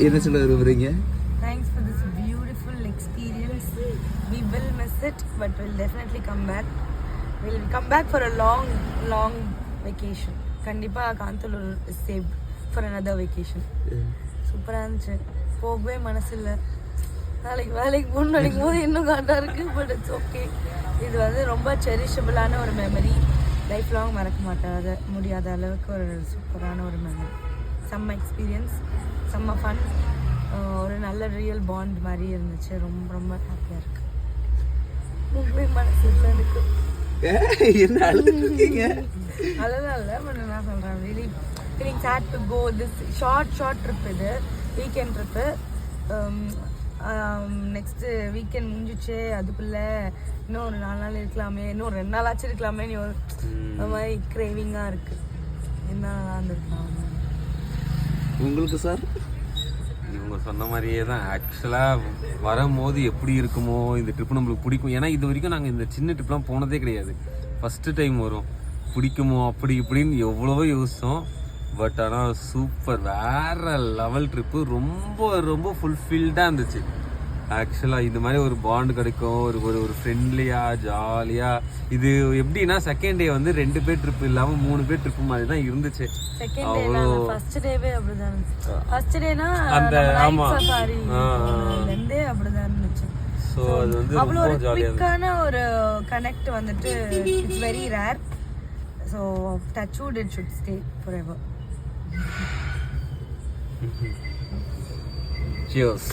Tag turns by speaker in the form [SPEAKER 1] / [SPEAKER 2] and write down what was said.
[SPEAKER 1] என்ன சொல்ல விரும்புறீங்க?
[SPEAKER 2] Thanks for this beautiful experience. We will miss it, but we'll definitely come back. We'll come back for a long vacation. கண்டிப்பா Kanthalloor is saved for another vacation. சூப்பராக இருந்துச்சு. போகவே மனசு இல்லை. நாளைக்கு வேலைக்கு போகணும்னு நினைக்கும் போது இன்னும் காண்டா இருக்கு. But it's okay. இது வந்து ரொம்ப செரிஷபிளான ஒரு மெமரி. லைஃப் லாங் மறக்க முடியாத அளவுக்கு ஒரு சூப்பரான ஒரு மெமரி. செம்ம எக்ஸ்பீரியன்ஸ், செம்ம ஃபன், ஒரு நல்ல ரியல் பாண்ட் மாதிரி இருந்துச்சு. ரொம்ப ரொம்ப ஹாப்பியாக இருக்கு. போகவே மனசு இல்லை எனக்கு.
[SPEAKER 1] என்ன அழுதுருக்கீங்க?
[SPEAKER 2] அதெல்லாம் இல்லை, பட் நான் சொல்கிறேன் really feeling sad to go. This short trip, இது வீக்கெண்ட் ட்ரிப்பு. நெக்ஸ்ட்டு வீக்கெண்ட் முடிஞ்சிச்சு. அதுக்குள்ளே இன்னும் ஒரு 4 நாள் இருக்கலாமே, இன்னும் 2 நாளாச்சும் இருக்கலாமே, நீ ஒரு மாதிரி கிரேவிங்காக இருக்குது. என்ன நல்லா இருந்திருக்கலாம்.
[SPEAKER 1] உங்களுக்கு சார்?
[SPEAKER 3] இவங்க சொன்ன மாதிரியே தான். ஆக்சுவலாக வரும்போது எப்படி இருக்குமோ இந்த ட்ரிப்பு நம்மளுக்கு பிடிக்கும். ஏன்னா இது வரைக்கும் நாங்கள் இந்த சின்ன ட்ரிப்லாம் போனதே கிடையாது. ஃபஸ்ட்டு டைம் வரும். பிடிக்குமோ அப்படி இப்படின்னு எவ்வளவோ யோசித்தோம். பட் ஆனால் சூப்பர், வேறு லெவல் ட்ரிப்பு. ரொம்ப ரொம்ப ஃபுல்ஃபில்டாக இருந்துச்சு. ஆக்சுவலாக இந்த மாதிரி ஒரு பாண்டு கிடைக்கும், ஒரு ஃப்ரெண்ட்லியாக ஜாலியாக. இது எப்படின்னா செகண்ட் டே வந்து 2 பேர் ட்ரிப்பு இல்லாமல் 3 பேர் ட்ரிப்பு மாதிரி தான் இருந்துச்சு.
[SPEAKER 2] அவ்வளோ ஃபர்ஸ்ட் டேவே அப்படிதான் இருந்துச்சு. ஃபர்ஸ்ட் டேனா
[SPEAKER 3] அந்த ஆமாம்
[SPEAKER 2] அப்படிதான் இருந்துச்சு.
[SPEAKER 3] ஸோ அது வந்து
[SPEAKER 2] அவ்வளோ ஒரு
[SPEAKER 3] ஜாலியாக
[SPEAKER 2] குயிக்கான ஒரு கனெக்ட் வந்துட்டு it's very rare. So touch wood it should stay for ever.
[SPEAKER 3] Cheers.